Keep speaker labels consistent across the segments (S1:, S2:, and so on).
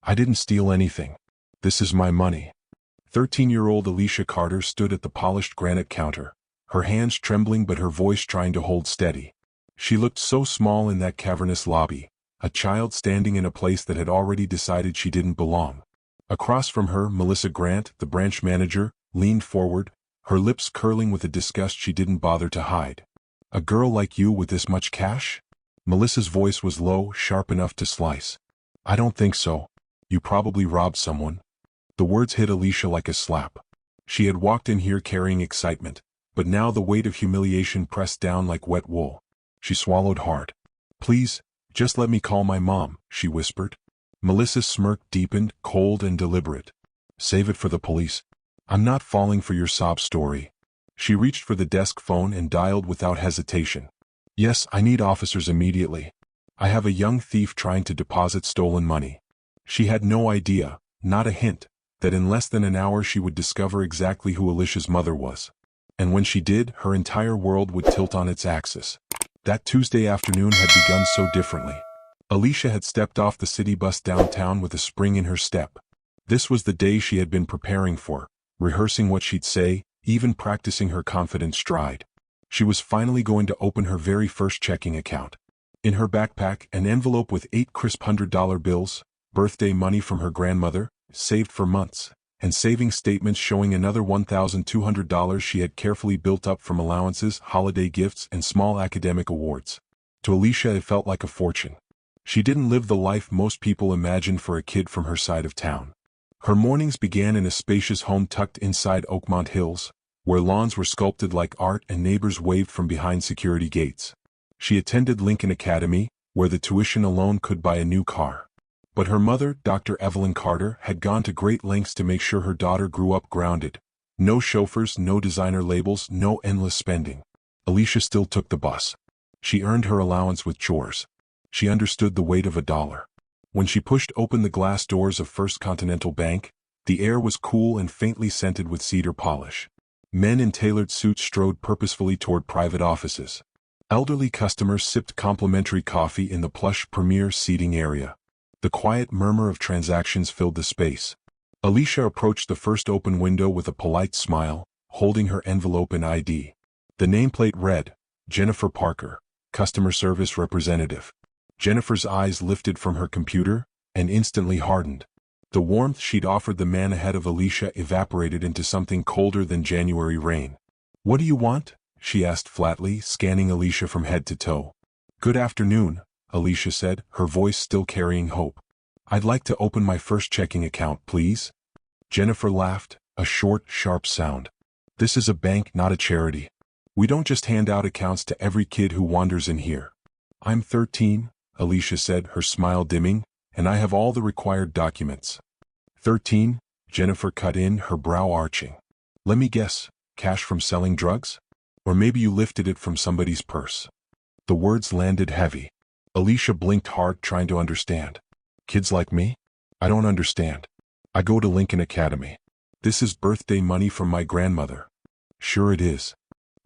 S1: I didn't steal anything. This is my money. 13-year-old Alicia Carter stood at the polished granite counter, her hands trembling but her voice trying to hold steady. She looked so small in that cavernous lobby, a child standing in a place that had already decided she didn't belong. Across from her, Melissa Grant, the branch manager, leaned forward, her lips curling with a disgust she didn't bother to hide. A girl like you with this much cash? Melissa's voice was low, sharp enough to slice. I don't think so. You probably robbed someone. The words hit Alicia like a slap. She had walked in here carrying excitement, but now the weight of humiliation pressed down like wet wool. She swallowed hard. Please, just let me call my mom, she whispered. Melissa's smirk deepened, cold and deliberate. Save it for the police. I'm not falling for your sob story. She reached for the desk phone and dialed without hesitation. Yes, I need officers immediately. I have a young thief trying to deposit stolen money. She had no idea, not a hint, that in less than an hour she would discover exactly who Alicia's mother was. And when she did, her entire world would tilt on its axis. That Tuesday afternoon had begun so differently. Alicia had stepped off the city bus downtown with a spring in her step. This was the day she had been preparing for, rehearsing what she'd say, even practicing her confident stride. She was finally going to open her very first checking account. In her backpack, an envelope with 8 crisp $100 bills, birthday money from her grandmother, saved for months, and savings statements showing another $1,200 she had carefully built up from allowances, holiday gifts, and small academic awards. To Alicia it felt like a fortune. She didn't live the life most people imagine for a kid from her side of town. Her mornings began in a spacious home tucked inside Oakmont Hills, where lawns were sculpted like art and neighbors waved from behind security gates. She attended Lincoln Academy, where the tuition alone could buy a new car. But her mother, Dr. Evelyn Carter, had gone to great lengths to make sure her daughter grew up grounded. No chauffeurs, no designer labels, no endless spending. Alicia still took the bus. She earned her allowance with chores. She understood the weight of a dollar. When she pushed open the glass doors of First Continental Bank, the air was cool and faintly scented with cedar polish. Men in tailored suits strode purposefully toward private offices. Elderly customers sipped complimentary coffee in the plush premier seating area. The quiet murmur of transactions filled the space. Alicia approached the first open window with a polite smile, holding her envelope and ID. The nameplate read, Jennifer Parker, Customer Service Representative. Jennifer's eyes lifted from her computer, and instantly hardened. The warmth she'd offered the man ahead of Alicia evaporated into something colder than January rain. What do you want? She asked flatly, scanning Alicia from head to toe. Good afternoon, Alicia said, her voice still carrying hope. I'd like to open my first checking account, please. Jennifer laughed, a short, sharp sound. This is a bank, not a charity. We don't just hand out accounts to every kid who wanders in here. I'm 13, Alicia said, her smile dimming, and I have all the required documents. 13? Jennifer cut in, her brow arching. Let me guess, cash from selling drugs? Or maybe you lifted it from somebody's purse. The words landed heavy. Alicia blinked hard, trying to understand. Kids like me? I don't understand. I go to Lincoln Academy. This is birthday money from my grandmother. Sure it is.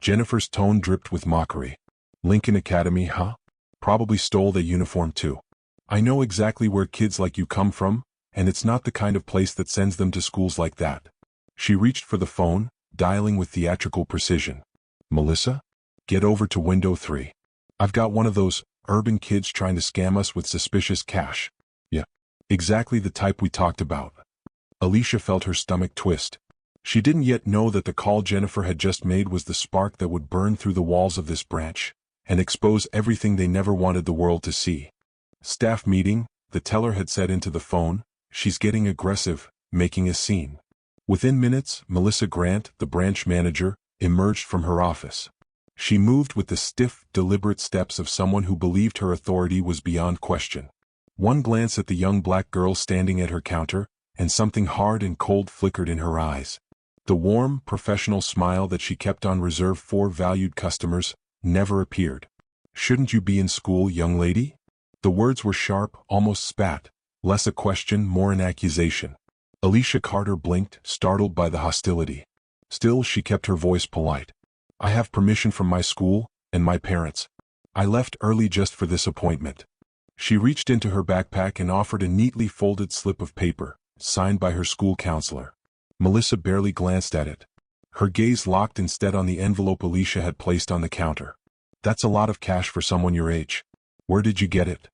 S1: Jennifer's tone dripped with mockery. Lincoln Academy, huh? Probably stole the uniform too. I know exactly where kids like you come from, and it's not the kind of place that sends them to schools like that. She reached for the phone, dialing with theatrical precision. Melissa? Get over to window 3. I've got one of those urban kids trying to scam us with suspicious cash. Yeah, exactly the type we talked about. Alicia felt her stomach twist. She didn't yet know that the call Jennifer had just made was the spark that would burn through the walls of this branch and expose everything they never wanted the world to see. Staff meeting, the teller had said into the phone. She's getting aggressive, making a scene. Within minutes, Melissa Grant, the branch manager, emerged from her office. She moved with the stiff, deliberate steps of someone who believed her authority was beyond question. One glance at the young black girl standing at her counter, and something hard and cold flickered in her eyes. The warm, professional smile that she kept on reserve for valued customers never appeared. Shouldn't you be in school, young lady? The words were sharp, almost spat, less a question, more an accusation. Alicia Carter blinked, startled by the hostility. Still, she kept her voice polite. I have permission from my school, and my parents. I left early just for this appointment. She reached into her backpack and offered a neatly folded slip of paper, signed by her school counselor. Melissa barely glanced at it. Her gaze locked instead on the envelope Alicia had placed on the counter. That's a lot of cash for someone your age. Where did you get it?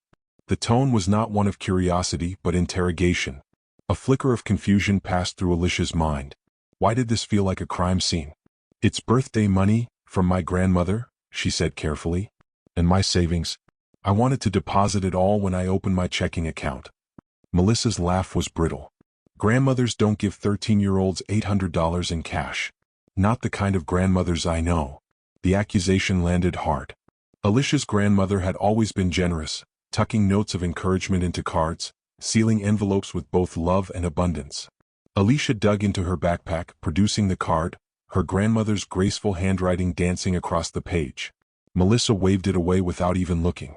S1: The tone was not one of curiosity but interrogation. A flicker of confusion passed through Alicia's mind. Why did this feel like a crime scene? It's birthday money, from my grandmother, she said carefully. And my savings? I wanted to deposit it all when I opened my checking account. Melissa's laugh was brittle. Grandmothers don't give 13-year-olds $800 in cash. Not the kind of grandmothers I know. The accusation landed hard. Alicia's grandmother had always been generous, tucking notes of encouragement into cards, sealing envelopes with both love and abundance. Alicia dug into her backpack, producing the card, her grandmother's graceful handwriting dancing across the page. Melissa waved it away without even looking.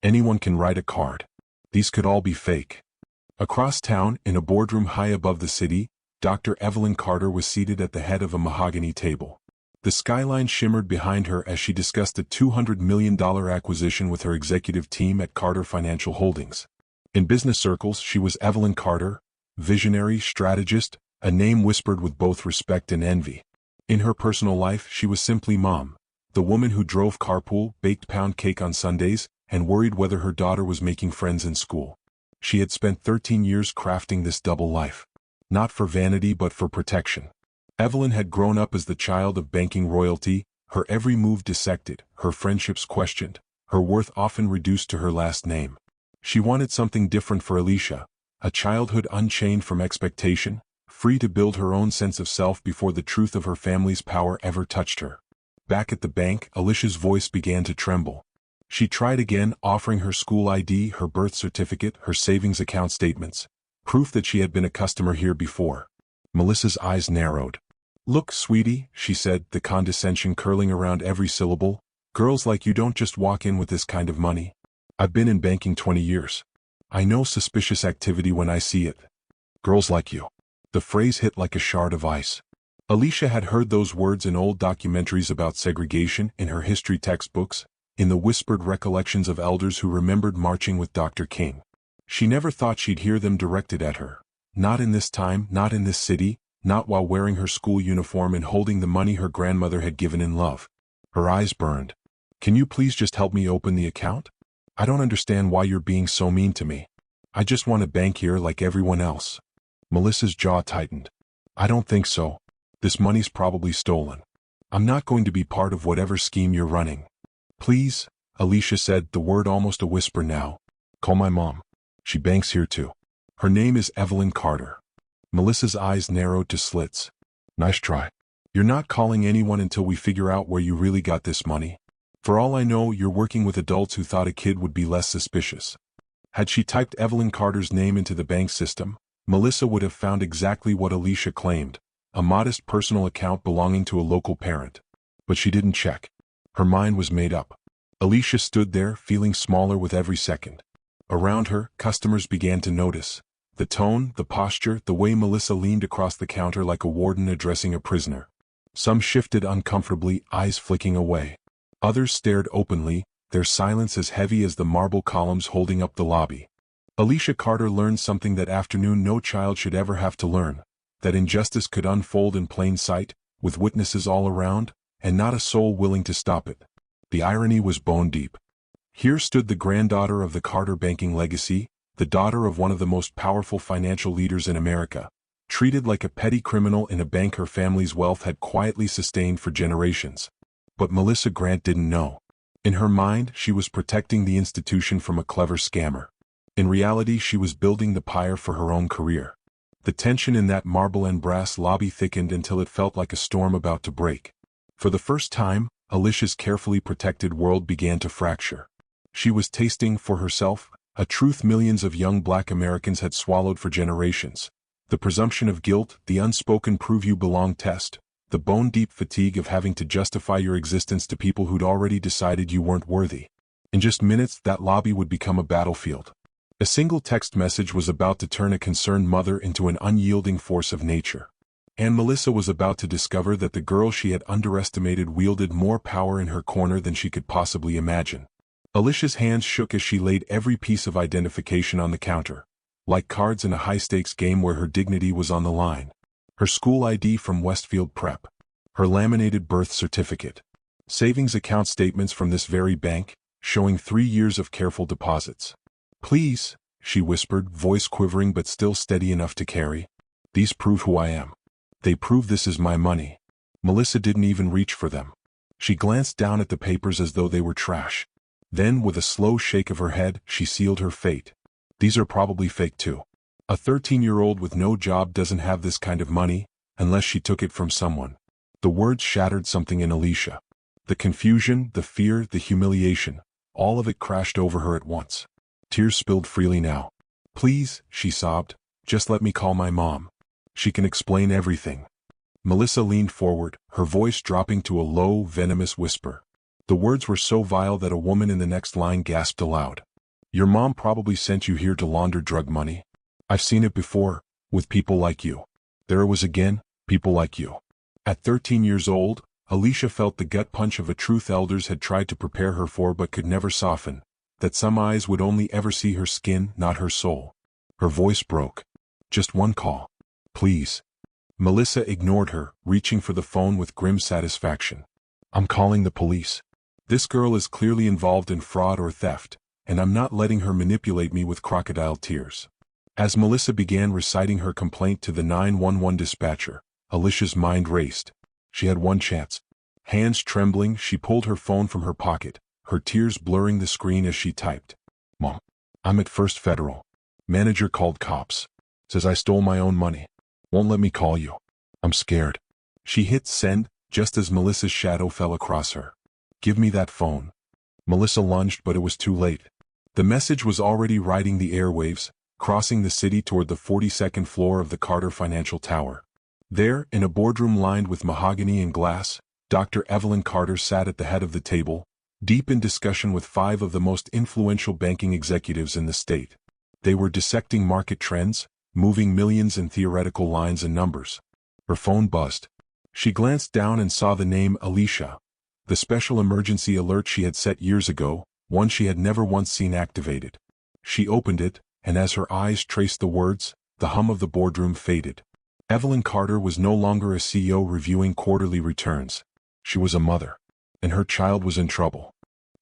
S1: Anyone can write a card. These could all be fake. Across town, in a boardroom high above the city, Dr. Evelyn Carter was seated at the head of a mahogany table. The skyline shimmered behind her as she discussed a $200 million acquisition with her executive team at Carter Financial Holdings. In business circles, she was Evelyn Carter, visionary, strategist, a name whispered with both respect and envy. In her personal life, she was simply Mom, the woman who drove carpool, baked pound cake on Sundays, and worried whether her daughter was making friends in school. She had spent 13 years crafting this double life. Not for vanity but for protection. Evelyn had grown up as the child of banking royalty, her every move dissected, her friendships questioned, her worth often reduced to her last name. She wanted something different for Alicia, a childhood unchained from expectation, free to build her own sense of self before the truth of her family's power ever touched her. Back at the bank, Alicia's voice began to tremble. She tried again, offering her school ID, her birth certificate, her savings account statements, proof that she had been a customer here before. Melissa's eyes narrowed. Look, sweetie, she said, the condescension curling around every syllable. Girls like you don't just walk in with this kind of money. I've been in banking 20 years. I know suspicious activity when I see it. Girls like you. The phrase hit like a shard of ice. Alicia had heard those words in old documentaries about segregation, in her history textbooks, in the whispered recollections of elders who remembered marching with Dr. King. She never thought she'd hear them directed at her. Not in this time, not in this city, not while wearing her school uniform and holding the money her grandmother had given in love. Her eyes burned. Can you please just help me open the account? I don't understand why you're being so mean to me. I just want to bank here like everyone else. Melissa's jaw tightened. I don't think so. This money's probably stolen. I'm not going to be part of whatever scheme you're running. Please, Alicia said, the word almost a whisper now. Call my mom. She banks here too. Her name is Evelyn Carter. Melissa's eyes narrowed to slits. Nice try. You're not calling anyone until we figure out where you really got this money. For all I know, you're working with adults who thought a kid would be less suspicious. Had she typed Evelyn Carter's name into the bank system, Melissa would have found exactly what Alicia claimed, a modest personal account belonging to a local parent. But she didn't check. Her mind was made up. Alicia stood there, feeling smaller with every second. Around her, customers began to notice. The tone, the posture, the way Melissa leaned across the counter like a warden addressing a prisoner. Some shifted uncomfortably, eyes flicking away. Others stared openly, their silence as heavy as the marble columns holding up the lobby. Alicia Carter learned something that afternoon no child should ever have to learn, that injustice could unfold in plain sight, with witnesses all around, and not a soul willing to stop it. The irony was bone deep. Here stood the granddaughter of the Carter banking legacy, the daughter of one of the most powerful financial leaders in America, treated like a petty criminal in a bank her family's wealth had quietly sustained for generations. But Melissa Grant didn't know. In her mind, she was protecting the institution from a clever scammer. In reality, she was building the pyre for her own career. The tension in that marble and brass lobby thickened until it felt like a storm about to break. For the first time, Alicia's carefully protected world began to fracture. She was tasting, for herself, a truth millions of young Black Americans had swallowed for generations. The presumption of guilt, the unspoken prove you belong test, the bone-deep fatigue of having to justify your existence to people who'd already decided you weren't worthy. In just minutes, that lobby would become a battlefield. A single text message was about to turn a concerned mother into an unyielding force of nature. And Melissa was about to discover that the girl she had underestimated wielded more power in her corner than she could possibly imagine. Alicia's hands shook as she laid every piece of identification on the counter, like cards in a high-stakes game where her dignity was on the line. Her school ID from Westfield Prep. Her laminated birth certificate. Savings account statements from this very bank, showing 3 years of careful deposits. "Please," she whispered, voice quivering but still steady enough to carry. "These prove who I am. They prove this is my money." Melissa didn't even reach for them. She glanced down at the papers as though they were trash. Then, with a slow shake of her head, she sealed her fate. "These are probably fake too. A 13-year-old with no job doesn't have this kind of money, unless she took it from someone." The words shattered something in Alicia. The confusion, the fear, the humiliation, all of it crashed over her at once. Tears spilled freely now. "Please," she sobbed, "just let me call my mom. She can explain everything." Melissa leaned forward, her voice dropping to a low, venomous whisper. The words were so vile that a woman in the next line gasped aloud. "Your mom probably sent you here to launder drug money. I've seen it before, with people like you." There it was again, people like you. At 13 years old, Alicia felt the gut punch of a truth elders had tried to prepare her for but could never soften, that some eyes would only ever see her skin, not her soul. Her voice broke. "Just one call. Please." Melissa ignored her, reaching for the phone with grim satisfaction. "I'm calling the police. This girl is clearly involved in fraud or theft, and I'm not letting her manipulate me with crocodile tears." As Melissa began reciting her complaint to the 911 dispatcher, Alicia's mind raced. She had one chance. Hands trembling, she pulled her phone from her pocket, her tears blurring the screen as she typed. "Mom, I'm at First Federal. Manager called cops. Says I stole my own money. Won't let me call you. I'm scared." She hit send, just as Melissa's shadow fell across her. "Give me that phone." Melissa lunged, but it was too late. The message was already riding the airwaves, crossing the city toward the 42nd floor of the Carter Financial Tower. There, in a boardroom lined with mahogany and glass, Dr. Evelyn Carter sat at the head of the table, deep in discussion with 5 of the most influential banking executives in the state. They were dissecting market trends, moving millions in theoretical lines and numbers. Her phone buzzed. She glanced down and saw the name Alicia, the special emergency alert she had set years ago, one she had never once seen activated. She opened it, and as her eyes traced the words, the hum of the boardroom faded. Evelyn Carter was no longer a CEO reviewing quarterly returns. She was a mother, and her child was in trouble.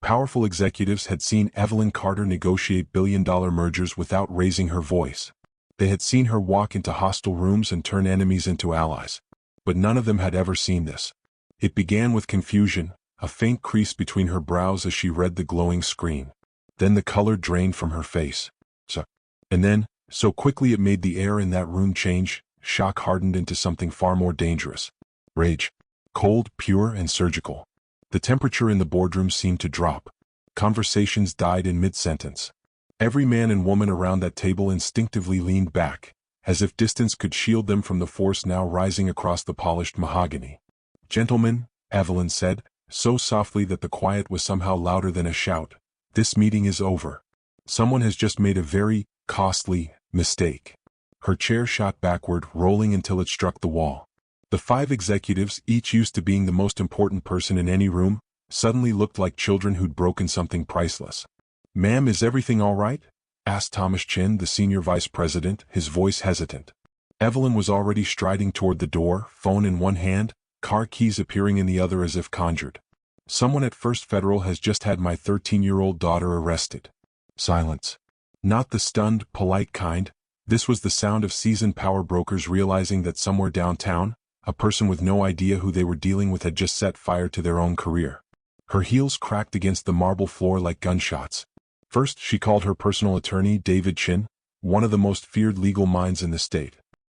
S1: Powerful executives had seen Evelyn Carter negotiate billion-dollar mergers without raising her voice. They had seen her walk into hostile rooms and turn enemies into allies. But none of them had ever seen this. It began with confusion, a faint crease between her brows as she read the glowing screen. Then the color drained from her face. And then, so quickly it made the air in that room change, shock hardened into something far more dangerous. Rage. Cold, pure, and surgical. The temperature in the boardroom seemed to drop. Conversations died in mid-sentence. Every man and woman around that table instinctively leaned back, as if distance could shield them from the force now rising across the polished mahogany. "Gentlemen," Evelyn said, so softly that the quiet was somehow louder than a shout, "this meeting is over. Someone has just made a very costly mistake." Her chair shot backward, rolling until it struck the wall. The 5 executives, each used to being the most important person in any room, suddenly looked like children who'd broken something priceless. "Ma'am, is everything all right?" asked Thomas Chin, the senior vice president, his voice hesitant. Evelyn was already striding toward the door, phone in one hand, car keys appearing in the other as if conjured. "Someone at First Federal has just had my 13-year-old daughter arrested." Silence. Not the stunned, polite kind. This was the sound of seasoned power brokers realizing that somewhere downtown, a person with no idea who they were dealing with had just set fire to their own career. Her heels cracked against the marble floor like gunshots. First, she called her personal attorney, David Chin, one of the most feared legal minds in the state.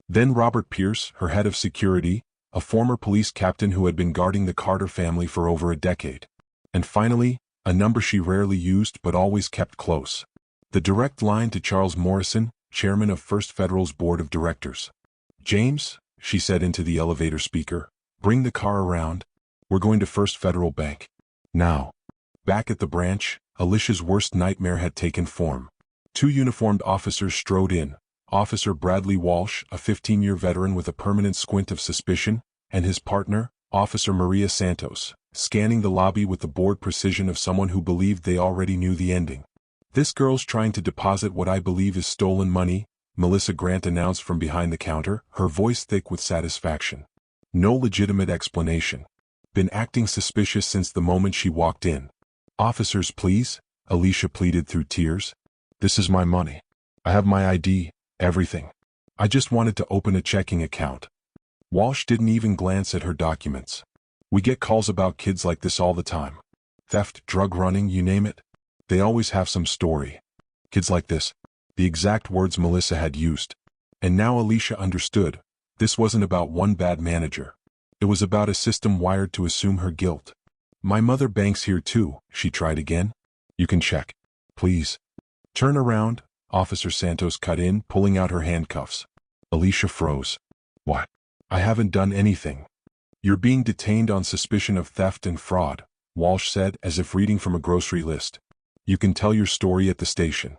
S1: Then Robert Pierce, her head of security, a former police captain who had been guarding the Carter family for over a decade. And finally, a number she rarely used but always kept close. The direct line to Charles Morrison, chairman of First Federal's board of directors. "James," she said into the elevator speaker, "bring the car around. We're going to First Federal Bank. Now." Back at the branch, Alicia's worst nightmare had taken form. 2 uniformed officers strode in, Officer Bradley Walsh, a 15-year veteran with a permanent squint of suspicion, and his partner, Officer Maria Santos, scanning the lobby with the bored precision of someone who believed they already knew the ending. "This girl's trying to deposit what I believe is stolen money," Melissa Grant announced from behind the counter, her voice thick with satisfaction. "No legitimate explanation. Been acting suspicious since the moment she walked in." "Officers, please," Alicia pleaded through tears. "This is my money. I have my ID, everything. I just wanted to open a checking account." Walsh didn't even glance at her documents. "We get calls about kids like this all the time. Theft, drug running, you name it. They always have some story. Kids like this." The exact words Melissa had used. And now Alicia understood. This wasn't about one bad manager. It was about a system wired to assume her guilt. "My mother banks here too," she tried again. "You can check. Please." "Turn around," Officer Santos cut in, pulling out her handcuffs. Alicia froze. "What? I haven't done anything." "You're being detained on suspicion of theft and fraud," Walsh said, as if reading from a grocery list. "You can tell your story at the station."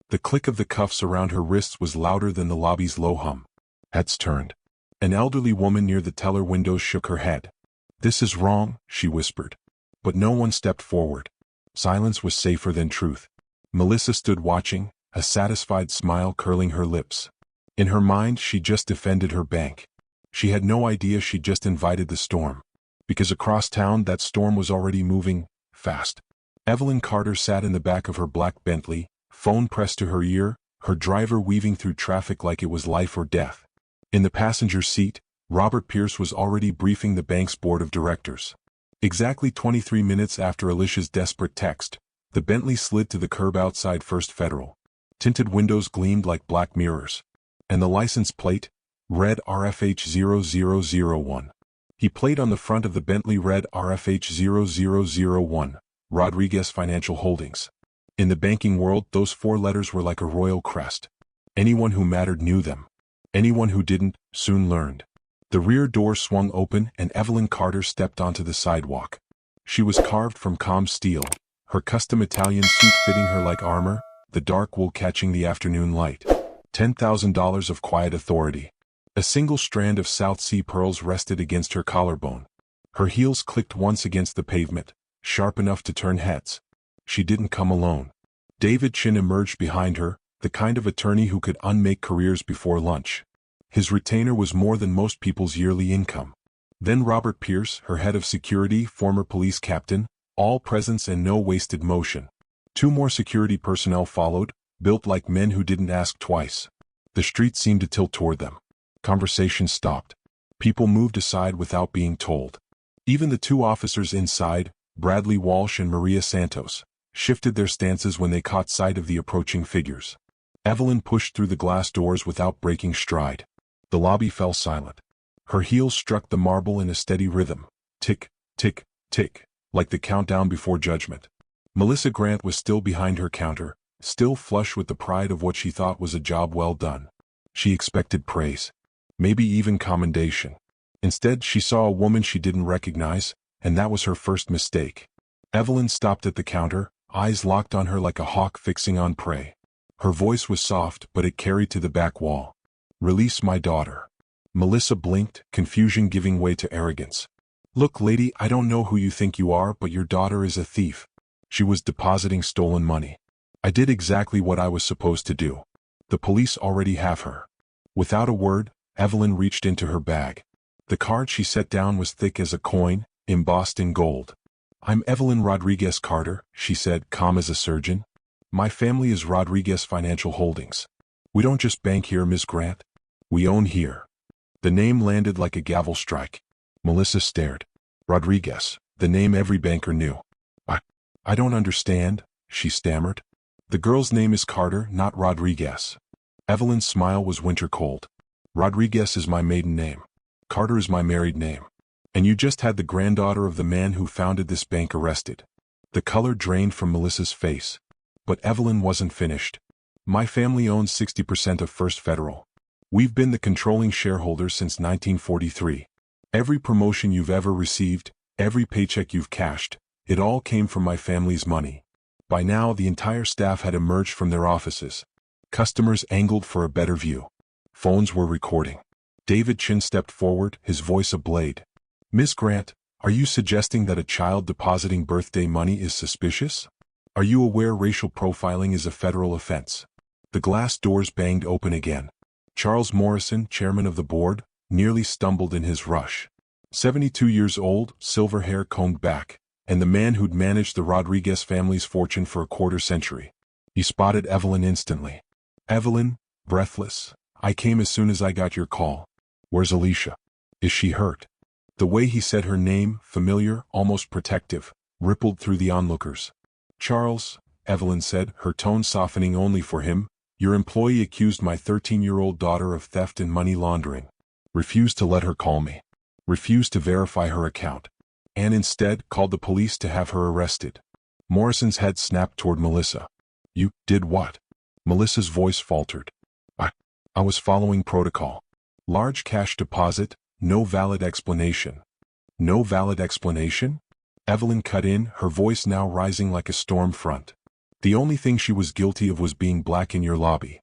S1: The click of the cuffs around her wrists was louder than the lobby's low hum. Heads turned. An elderly woman near the teller windows shook her head. "This is wrong," she whispered. But no one stepped forward. Silence was safer than truth. Melissa stood watching, a satisfied smile curling her lips. In her mind, she just defended her bank. She had no idea she'd just invited the storm. Because across town, that storm was already moving, fast. Evelyn Carter sat in the back of her black Bentley, phone pressed to her ear, her driver weaving through traffic like it was life or death. In the passenger seat, Robert Pierce was already briefing the bank's board of directors. Exactly 23 minutes after Alicia's desperate text, the Bentley slid to the curb outside First Federal. Tinted windows gleamed like black mirrors. And the license plate, red RFH0001. He played on the front of the Bentley, red RFH0001, Rodriguez Financial Holdings. In the banking world, those four letters were like a royal crest. Anyone who mattered knew them. Anyone who didn't, soon learned. The rear door swung open and Evelyn Carter stepped onto the sidewalk. She was carved from calm steel, her custom Italian suit fitting her like armor, the dark wool catching the afternoon light. $10,000 of quiet authority. A single strand of South Sea pearls rested against her collarbone. Her heels clicked once against the pavement, sharp enough to turn heads. She didn't come alone. David Chin emerged behind her, the kind of attorney who could unmake careers before lunch. His retainer was more than most people's yearly income. Then Robert Pierce, her head of security, former police captain, all presence and no wasted motion. Two more security personnel followed, built like men who didn't ask twice. The street seemed to tilt toward them. Conversation stopped. People moved aside without being told. Even the two officers inside, Bradley Walsh and Maria Santos, shifted their stances when they caught sight of the approaching figures. Evelyn pushed through the glass doors without breaking stride. The lobby fell silent. Her heels struck the marble in a steady rhythm. Tick, tick, tick, like the countdown before judgment. Melissa Grant was still behind her counter, still flush with the pride of what she thought was a job well done. She expected praise. Maybe even commendation. Instead, she saw a woman she didn't recognize, and that was her first mistake. Evelyn stopped at the counter, eyes locked on her like a hawk fixing on prey. Her voice was soft, but it carried to the back wall. "Release my daughter." Melissa blinked, confusion giving way to arrogance. "Look, lady, I don't know who you think you are, but your daughter is a thief. She was depositing stolen money. I did exactly what I was supposed to do. The police already have her." Without a word, Evelyn reached into her bag. The card she set down was thick as a coin, embossed in gold. "I'm Evelyn Rodriguez Carter," she said, calm as a surgeon. "My family is Rodriguez Financial Holdings. We don't just bank here, Miss Grant. We own here." The name landed like a gavel strike. Melissa stared. Rodriguez, the name every banker knew. I don't understand," she stammered. "The girl's name is Carter, not Rodriguez." Evelyn's smile was winter cold. "Rodriguez is my maiden name. Carter is my married name. And you just had the granddaughter of the man who founded this bank arrested." The color drained from Melissa's face. But Evelyn wasn't finished. "My family owns 60% of First Federal. We've been the controlling shareholders since 1943. Every promotion you've ever received, every paycheck you've cashed, it all came from my family's money." By now, the entire staff had emerged from their offices. Customers angled for a better view. Phones were recording. David Chin stepped forward, his voice a blade. "Miss Grant, Are you suggesting that a child depositing birthday money is suspicious? Are you aware racial profiling is a federal offense? The glass doors banged open again. Charles Morrison, chairman of the board, nearly stumbled in his rush. 72 years old, silver hair combed back, and the man who'd managed the Rodriguez family's fortune for a quarter century. He spotted Evelyn instantly. Evelyn, breathless, I came as soon as I got your call. Where's Alicia? Is she hurt? The way he said her name, familiar, almost protective, rippled through the onlookers. Charles, Evelyn said, her tone softening only for him, your employee accused my 13-year-old daughter of theft and money laundering. Refused to let her call me. Refused to verify her account. And instead called the police to have her arrested. Morrison's head snapped toward Melissa. You did what? Melissa's voice faltered. I was following protocol. Large cash deposit, no valid explanation. No valid explanation? Evelyn cut in, her voice now rising like a storm front. The only thing she was guilty of was being black in your lobby.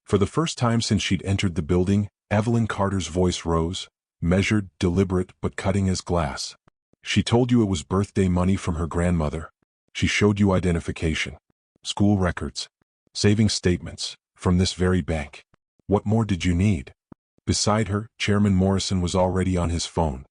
S1: For the first time since she'd entered the building, Evelyn Carter's voice rose, measured, deliberate, but cutting as glass. She told you it was birthday money from her grandmother. She showed you identification, school records, savings statements, from this very bank. What more did you need? Beside her, Chairman Morrison was already on his phone.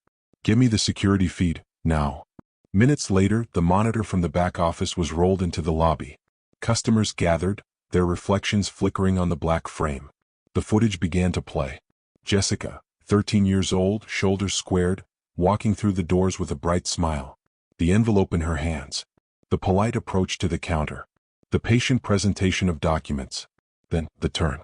S1: Give me the security feed, now. Minutes later, the monitor from the back office was rolled into the lobby. Customers gathered, their reflections flickering on the black frame. The footage began to play. Jessica, 13 years old, shoulders squared, walking through the doors with a bright smile. The envelope in her hands. The polite approach to the counter. The patient presentation of documents. Then, the turn.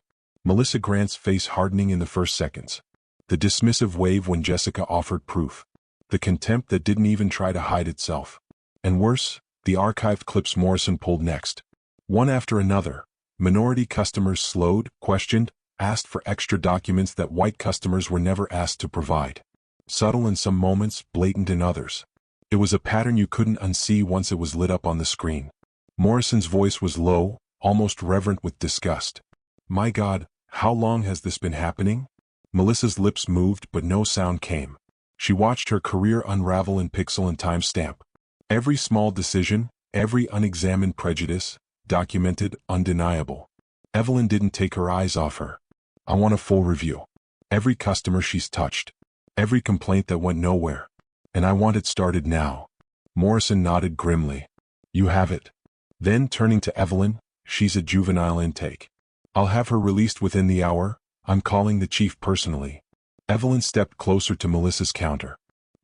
S1: Melissa Grant's face hardening in the first seconds. The dismissive wave when Jessica offered proof. The contempt that didn't even try to hide itself. And worse, the archived clips Morrison pulled next. One after another, minority customers slowed, questioned, asked for extra documents that white customers were never asked to provide. Subtle in some moments, blatant in others. It was a pattern you couldn't unsee once it was lit up on the screen. Morrison's voice was low, almost reverent with disgust. My God, how long has this been happening? Melissa's lips moved but no sound came. She watched her career unravel in pixel and timestamp. Every small decision, every unexamined prejudice, documented, undeniable. Evelyn didn't take her eyes off her. I want a full review. Every customer she's touched. Every complaint that went nowhere. And I want it started now. Morrison nodded grimly. You have it. Then turning to Evelyn, she's a juvenile intake. I'll have her released within the hour. I'm calling the chief personally. Evelyn stepped closer to Melissa's counter.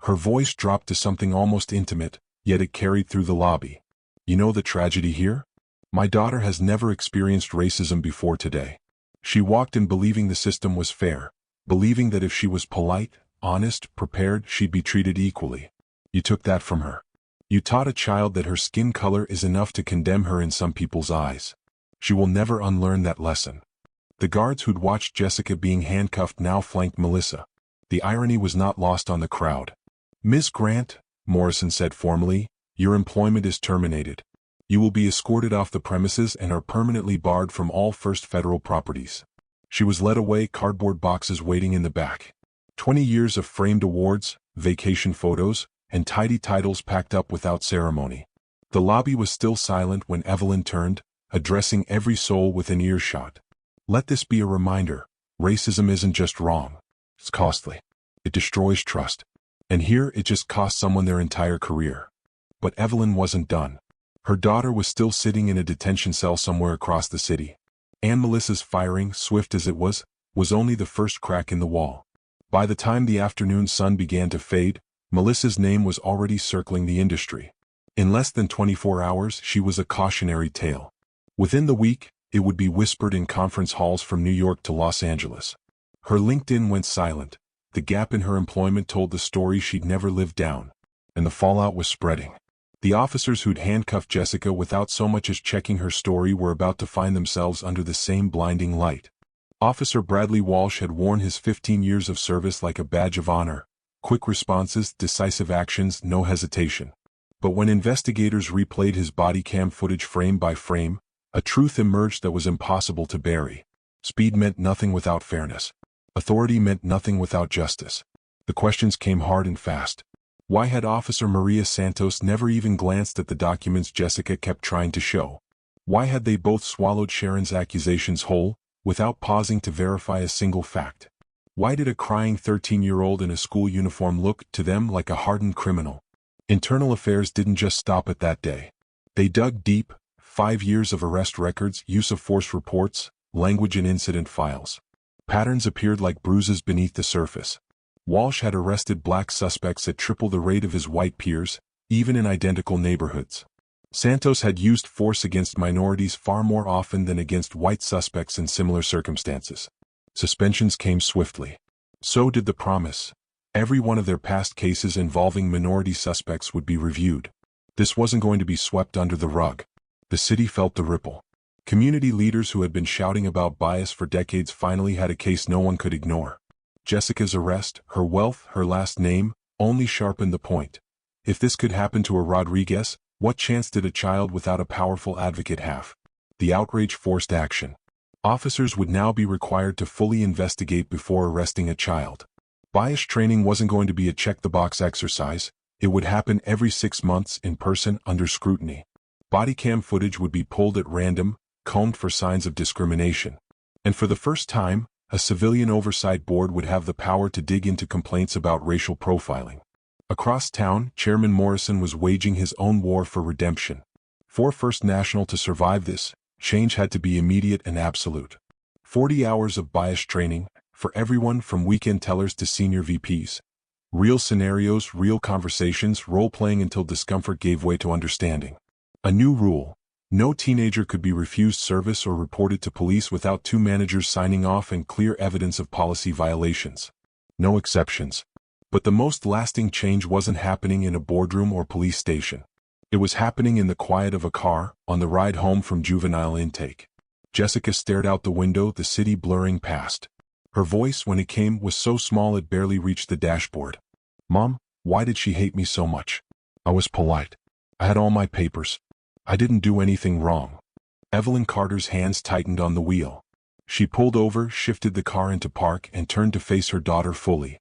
S1: Her voice dropped to something almost intimate, yet it carried through the lobby. You know the tragedy here? My daughter has never experienced racism before today. She walked in believing the system was fair, believing that if she was polite, honest, prepared, she'd be treated equally. You took that from her. You taught a child that her skin color is enough to condemn her in some people's eyes. She will never unlearn that lesson. The guards who'd watched Jessica being handcuffed now flanked Melissa. The irony was not lost on the crowd. Ms. Grant, Morrison said formally, your employment is terminated. You will be escorted off the premises and are permanently barred from all First Federal properties. She was led away, cardboard boxes waiting in the back. 20 years of framed awards, vacation photos, and tidy titles packed up without ceremony. The lobby was still silent when Evelyn turned, addressing every soul within earshot. Let this be a reminder, racism isn't just wrong. It's costly. It destroys trust. And here it just cost someone their entire career. But Evelyn wasn't done. Her daughter was still sitting in a detention cell somewhere across the city. And Melissa's firing, swift as it was only the first crack in the wall. By the time the afternoon sun began to fade, Melissa's name was already circling the industry. In less than 24 hours, she was a cautionary tale. Within the week, it would be whispered in conference halls from New York to Los Angeles. Her LinkedIn went silent. The gap in her employment told the story she'd never lived down. And the fallout was spreading. The officers who'd handcuffed Jessica without so much as checking her story were about to find themselves under the same blinding light. Officer Bradley Walsh had worn his 15 years of service like a badge of honor. Quick responses, decisive actions, no hesitation. But when investigators replayed his body cam footage frame by frame, a truth emerged that was impossible to bury. Speed meant nothing without fairness. Authority meant nothing without justice. The questions came hard and fast. Why had Officer Maria Santos never even glanced at the documents Jessica kept trying to show? Why had they both swallowed Sharon's accusations whole, without pausing to verify a single fact? Why did a crying 13-year-old in a school uniform look to them like a hardened criminal? Internal affairs didn't just stop at that day. They dug deep: 5 years of arrest records, use of force reports, language and incident files. Patterns appeared like bruises beneath the surface. Walsh had arrested black suspects at triple the rate of his white peers, even in identical neighborhoods. Santos had used force against minorities far more often than against white suspects in similar circumstances. Suspensions came swiftly. So did the promise. Every one of their past cases involving minority suspects would be reviewed. This wasn't going to be swept under the rug. The city felt the ripple. Community leaders who had been shouting about bias for decades finally had a case no one could ignore. Jessica's arrest, her wealth, her last name, only sharpened the point. If this could happen to a Rodriguez, what chance did a child without a powerful advocate have? The outrage forced action. Officers would now be required to fully investigate before arresting a child. Bias training wasn't going to be a check-the-box exercise. It would happen every 6 months in person under scrutiny. Body cam footage would be pulled at random, combed for signs of discrimination. And for the first time, a civilian oversight board would have the power to dig into complaints about racial profiling. Across town, Chairman Morrison was waging his own war for redemption. For First National to survive this, change had to be immediate and absolute. 40 hours of bias training, for everyone from weekend tellers to senior VPs. Real scenarios, real conversations, role-playing until discomfort gave way to understanding. A new rule: no teenager could be refused service or reported to police without 2 managers signing off and clear evidence of policy violations. No exceptions. But the most lasting change wasn't happening in a boardroom or police station. It was happening in the quiet of a car, on the ride home from juvenile intake. Jessica stared out the window, the city blurring past. Her voice, when it came, was so small it barely reached the dashboard. "Mom, why did she hate me so much? I was polite. I had all my papers. I didn't do anything wrong." Evelyn Carter's hands tightened on the wheel. She pulled over, shifted the car into park, and turned to face her daughter fully.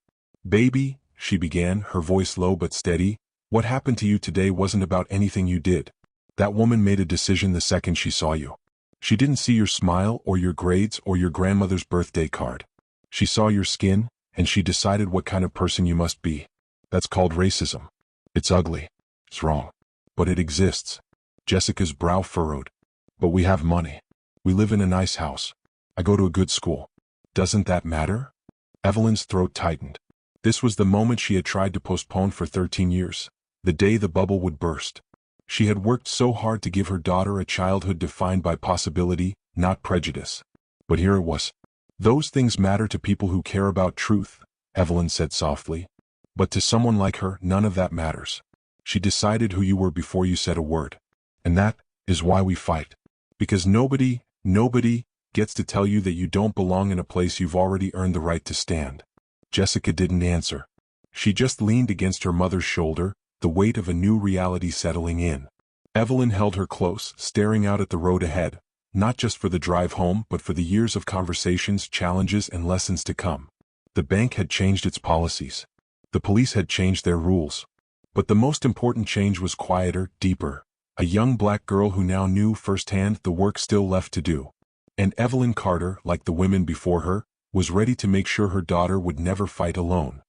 S1: "Baby," she began, her voice low but steady, "what happened to you today wasn't about anything you did. That woman made a decision the second she saw you. She didn't see your smile or your grades or your grandmother's birthday card. She saw your skin, and she decided what kind of person you must be. That's called racism. It's ugly. It's wrong. But it exists." Jessica's brow furrowed. "But we have money. We live in a nice house. I go to a good school. Doesn't that matter?" Evelyn's throat tightened. This was the moment she had tried to postpone for 13 years. The day the bubble would burst. She had worked so hard to give her daughter a childhood defined by possibility, not prejudice. But here it was. "Those things matter to people who care about truth," Evelyn said softly. "But to someone like her, none of that matters. She decided who you were before you said a word. And that is why we fight. Because nobody gets to tell you that you don't belong in a place you've already earned the right to stand." Jessica didn't answer. She just leaned against her mother's shoulder, the weight of a new reality settling in. Evelyn held her close, staring out at the road ahead, not just for the drive home but for the years of conversations, challenges, and lessons to come. The bank had changed its policies. The police had changed their rules. But the most important change was quieter, deeper. A young black girl who now knew firsthand the work still left to do. And Evelyn Carter, like the women before her, was ready to make sure her daughter would never fight alone.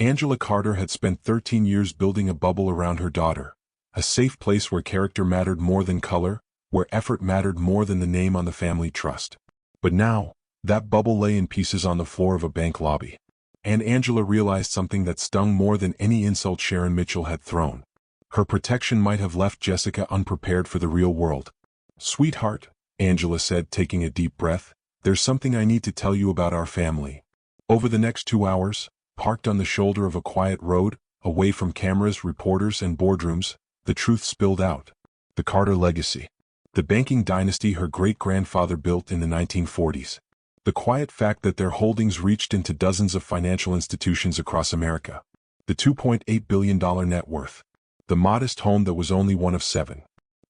S1: Angela Carter had spent 13 years building a bubble around her daughter. A safe place where character mattered more than color, where effort mattered more than the name on the family trust. But now, that bubble lay in pieces on the floor of a bank lobby. And Angela realized something that stung more than any insult Sharon Mitchell had thrown. Her protection might have left Jessica unprepared for the real world. "Sweetheart," Angela said, taking a deep breath, "there's something I need to tell you about our family." Over the next 2 hours, parked on the shoulder of a quiet road, away from cameras, reporters, and boardrooms, the truth spilled out. The Carter legacy. The banking dynasty her great-grandfather built in the 1940s. The quiet fact that their holdings reached into dozens of financial institutions across America. The $2.8 billion net worth. The modest home that was only one of 7.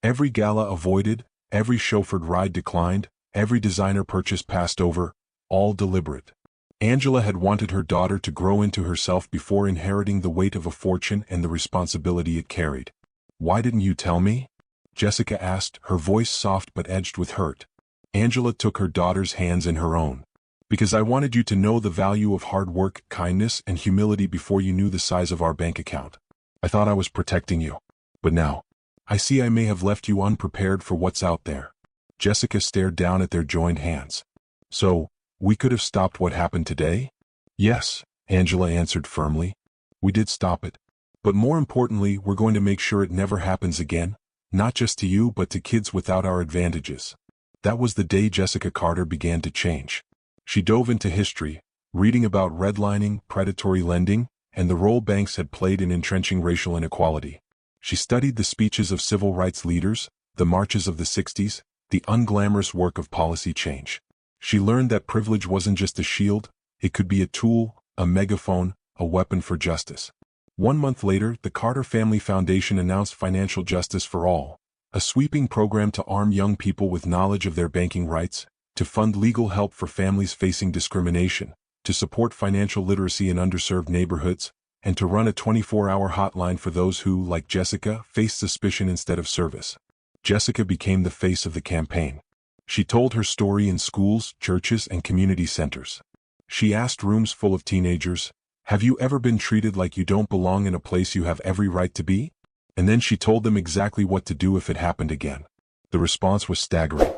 S1: Every gala avoided, every chauffeured ride declined, every designer purchase passed over, all deliberate. Angela had wanted her daughter to grow into herself before inheriting the weight of a fortune and the responsibility it carried. "Why didn't you tell me?" Jessica asked, her voice soft but edged with hurt. Angela took her daughter's hands in her own. "Because I wanted you to know the value of hard work, kindness, and humility before you knew the size of our bank account. I thought I was protecting you. But now, I see I may have left you unprepared for what's out there." Jessica stared down at their joined hands. "So, we could have stopped what happened today?" "Yes," Angela answered firmly. "We did stop it. But more importantly, we're going to make sure it never happens again, not just to you but to kids without our advantages." That was the day Jessica Carter began to change. She dove into history, reading about redlining, predatory lending, and the role banks had played in entrenching racial inequality. She studied the speeches of civil rights leaders, the marches of the 60s, the unglamorous work of policy change. She learned that privilege wasn't just a shield, it could be a tool, a megaphone, a weapon for justice. 1 month later, the Carter Family Foundation announced Financial Justice for All, a sweeping program to arm young people with knowledge of their banking rights, to fund legal help for families facing discrimination, to support financial literacy in underserved neighborhoods, and to run a 24-hour hotline for those who, like Jessica, faced suspicion instead of service. Jessica became the face of the campaign. She told her story in schools, churches, and community centers. She asked rooms full of teenagers, "Have you ever been treated like you don't belong in a place you have every right to be?" And then she told them exactly what to do if it happened again. The response was staggering.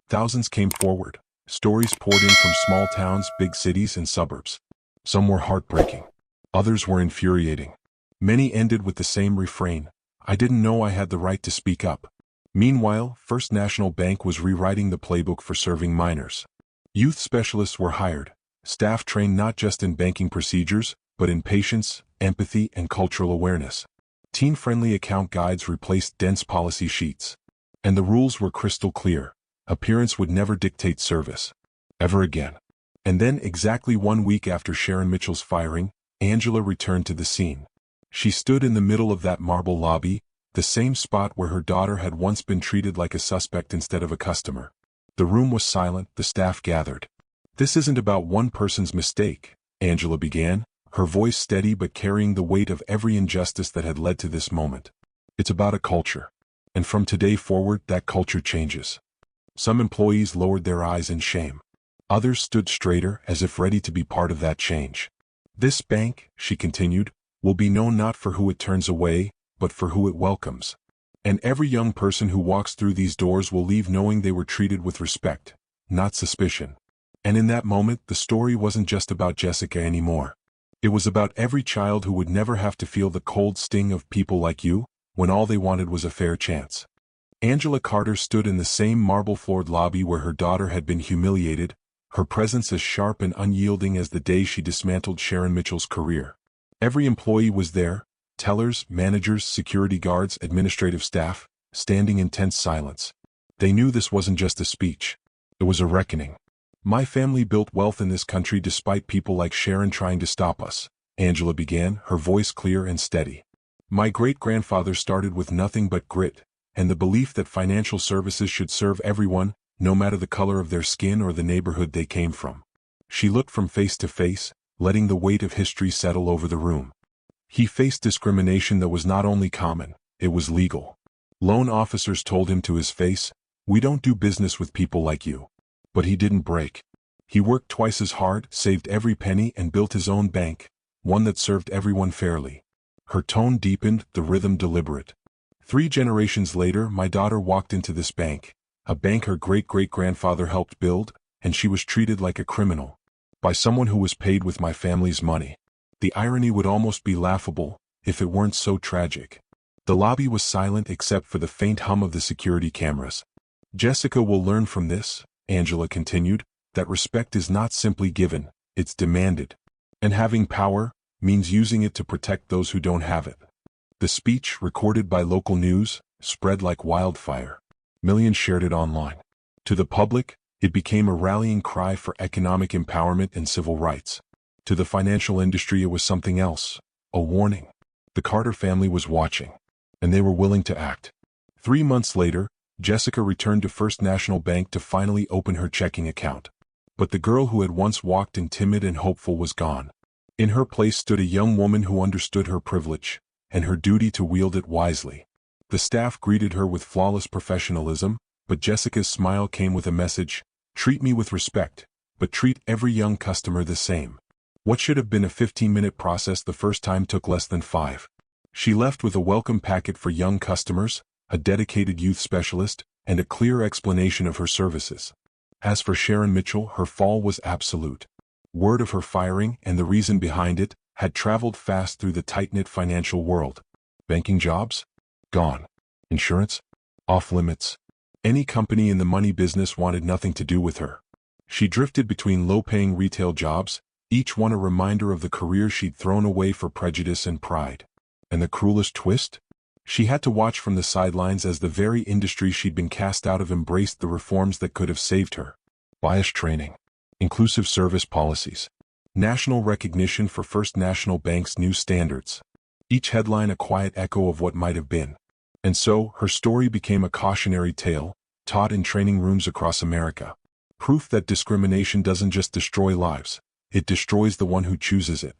S1: Thousands came forward. Stories poured in from small towns, big cities, and suburbs. Some were heartbreaking. Others were infuriating. Many ended with the same refrain: "I didn't know I had the right to speak up." Meanwhile, First National Bank was rewriting the playbook for serving minors. Youth specialists were hired, staff trained not just in banking procedures, but in patience, empathy, and cultural awareness. Teen-friendly account guides replaced dense policy sheets. And the rules were crystal clear. Appearance would never dictate service. Ever again. And then, exactly 1 week after Sharon Mitchell's firing, Angela returned to the scene. She stood in the middle of that marble lobby, the same spot where her daughter had once been treated like a suspect instead of a customer. The room was silent, the staff gathered. "This isn't about one person's mistake," Angela began, her voice steady but carrying the weight of every injustice that had led to this moment. "It's about a culture. And from today forward, that culture changes." Some employees lowered their eyes in shame. Others stood straighter, as if ready to be part of that change. "This bank," she continued, "will be known not for who it turns away, but for who it welcomes. And every young person who walks through these doors will leave knowing they were treated with respect, not suspicion." And in that moment, the story wasn't just about Jessica anymore. It was about every child who would never have to feel the cold sting of people like you, when all they wanted was a fair chance. Angela Carter stood in the same marble-floored lobby where her daughter had been humiliated, her presence as sharp and unyielding as the day she dismantled Sharon Mitchell's career. Every employee was there, tellers, managers, security guards, administrative staff, standing in tense silence. They knew this wasn't just a speech. It was a reckoning. "My family built wealth in this country despite people like Sharon trying to stop us," Angela began, her voice clear and steady. "My great-grandfather started with nothing but grit, and the belief that financial services should serve everyone, no matter the color of their skin or the neighborhood they came from." She looked from face to face, letting the weight of history settle over the room. He faced discrimination that was not only common, it was legal. Loan officers told him to his face, "We don't do business with people like you." But he didn't break. He worked twice as hard, saved every penny, and built his own bank, one that served everyone fairly. Her tone deepened, the rhythm deliberate. 3 generations later, my daughter walked into this bank, a bank her great-great-grandfather helped build, and she was treated like a criminal. By someone who was paid with my family's money. The irony would almost be laughable, if it weren't so tragic. The lobby was silent except for the faint hum of the security cameras. "Jessica will learn from this," Angela continued, "that respect is not simply given, it's demanded. And having power means using it to protect those who don't have it." The speech, recorded by local news, spread like wildfire. Millions shared it online. To the public, it became a rallying cry for economic empowerment and civil rights. To the financial industry, it was something else, a warning. The Carter family was watching, and they were willing to act. 3 months later, Jessica returned to First National Bank to finally open her checking account. But the girl who had once walked in timid and hopeful was gone. In her place stood a young woman who understood her privilege, and her duty to wield it wisely. The staff greeted her with flawless professionalism, but Jessica's smile came with a message: treat me with respect, but treat every young customer the same. What should have been a 15-minute process the first time took less than 5. She left with a welcome packet for young customers, a dedicated youth specialist, and a clear explanation of her services. As for Sharon Mitchell, her fall was absolute. Word of her firing and the reason behind it had traveled fast through the tight-knit financial world. Banking jobs? Gone. Insurance? Off limits. Any company in the money business wanted nothing to do with her. She drifted between low-paying retail jobs, each one a reminder of the career she'd thrown away for prejudice and pride. And the cruelest twist? She had to watch from the sidelines as the very industry she'd been cast out of embraced the reforms that could have saved her. Bias training. Inclusive service policies. National recognition for First National Bank's new standards. Each headline a quiet echo of what might have been. And so, her story became a cautionary tale, taught in training rooms across America. Proof that discrimination doesn't just destroy lives, it destroys the one who chooses it.